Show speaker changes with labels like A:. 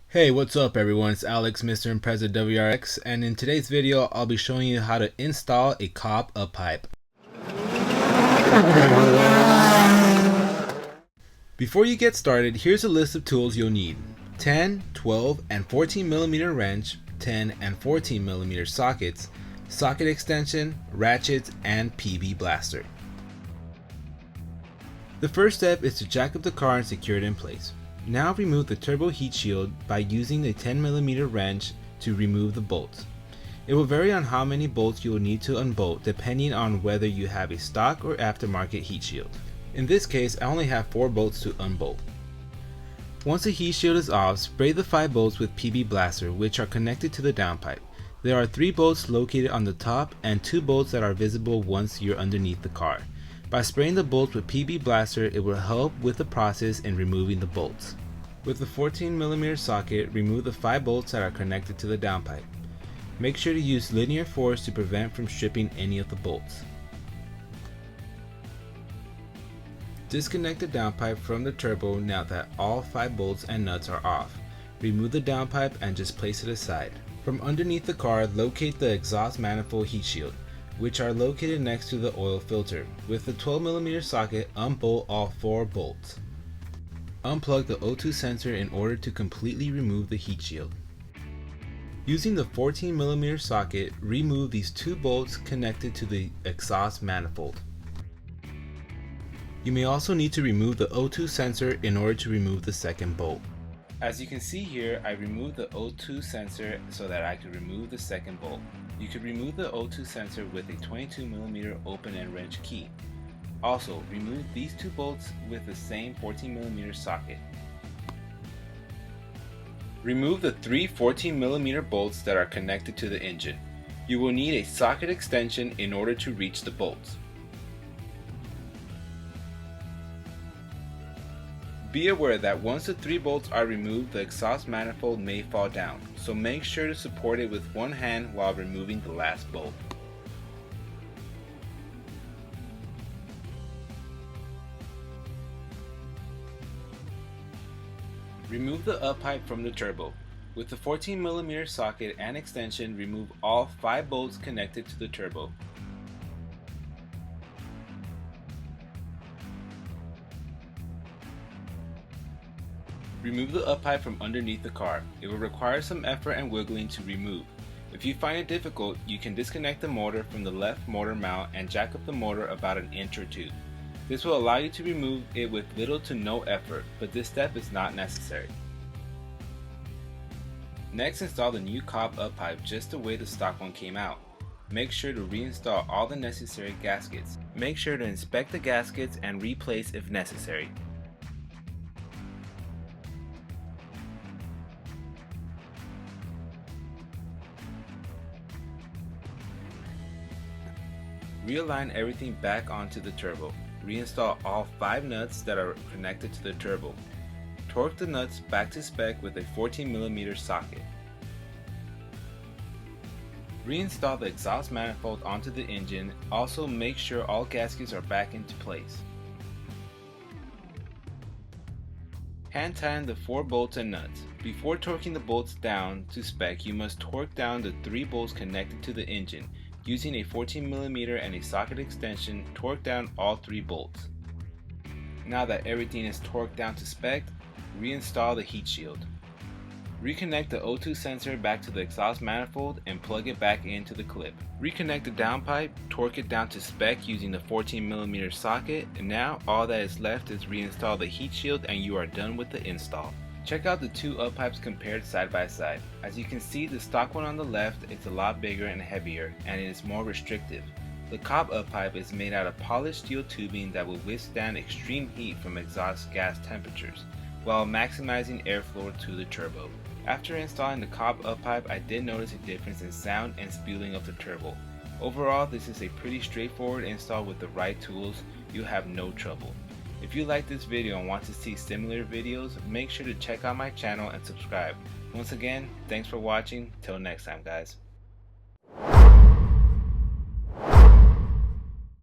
A: Hey, what's up everyone? It's Alex, Mr. and President WRX, and in today's video I'll be showing you how to install a COBB UpPipe. Before you get started, here's a list of tools you'll need: 10, 12, and 14mm wrench, 10 and 14mm sockets, socket extension, ratchets, and PB blaster. The first step is to jack up the car and secure it in place. Now remove the turbo heat shield by using a 10mm wrench to remove the bolts. It will vary on how many bolts you will need to unbolt depending on whether you have a stock or aftermarket heat shield. In this case, I only have 4 bolts to unbolt. Once the heat shield is off, spray the 5 bolts with PB blaster, which are connected to the downpipe. There are 3 bolts located on the top and 2 bolts that are visible once you're underneath the car. By spraying the bolts with PB blaster, it will help with the process in removing the bolts. With the 14mm socket, remove the 5 bolts that are connected to the downpipe. Make sure to use linear force to prevent from stripping any of the bolts. Disconnect the downpipe from the turbo now that all 5 bolts and nuts are off. Remove the downpipe and just place it aside. From underneath the car, locate the exhaust manifold heat shield, which are located next to the oil filter. With the 12mm socket, unbolt all 4 bolts. Unplug the O2 sensor in order to completely remove the heat shield. Using the 14mm socket, remove these 2 bolts connected to the exhaust manifold. You may also need to remove the O2 sensor in order to remove the second bolt. As you can see here, I removed the O2 sensor so that I could remove the second bolt. You could remove the O2 sensor with a 22mm open-end wrench key. Also, remove these 2 bolts with the same 14mm socket. Remove the 3 14mm bolts that are connected to the engine. You will need a socket extension in order to reach the bolts. Be aware that once the 3 bolts are removed, the exhaust manifold may fall down, so make sure to support it with one hand while removing the last bolt. Remove the UpPipe from the turbo. With the 14mm socket and extension, remove all 5 bolts connected to the turbo. Remove the UpPipe from underneath the car. It will require some effort and wiggling to remove. If you find it difficult, you can disconnect the motor from the left motor mount and jack up the motor about an inch or 2. This will allow you to remove it with little to no effort, but this step is not necessary. Next, install the new COBB UpPipe just the way the stock one came out. Make sure to reinstall all the necessary gaskets. Make sure to inspect the gaskets and replace if necessary. Realign everything back onto the turbo. Reinstall all 5 nuts that are connected to the turbo. Torque the nuts back to spec with a 14mm socket. Reinstall the exhaust manifold onto the engine. Also make sure all gaskets are back into place. Hand tighten the 4 bolts and nuts. Before torquing the bolts down to spec, you must torque down the 3 bolts connected to the engine. Using a 14mm and a socket extension, torque down all 3 bolts. Now that everything is torqued down to spec, reinstall the heat shield. Reconnect the O2 sensor back to the exhaust manifold and plug it back into the clip. Reconnect the downpipe, torque it down to spec using the 14mm socket, and now all that is left is reinstall the heat shield and you are done with the install. Check out the 2 UpPipes compared side by side. As you can see, the stock one on the left is a lot bigger and heavier, and it is more restrictive. The COBB UpPipe is made out of polished steel tubing that will withstand extreme heat from exhaust gas temperatures, while maximizing airflow to the turbo. After installing the COBB UpPipe, I did notice a difference in sound and spooling of the turbo. Overall, this is a pretty straightforward install. With the right tools, you'll have no trouble. If you like this video and want to see similar videos, make sure to check out my channel and subscribe. Once again, thanks for watching. Till next time, guys.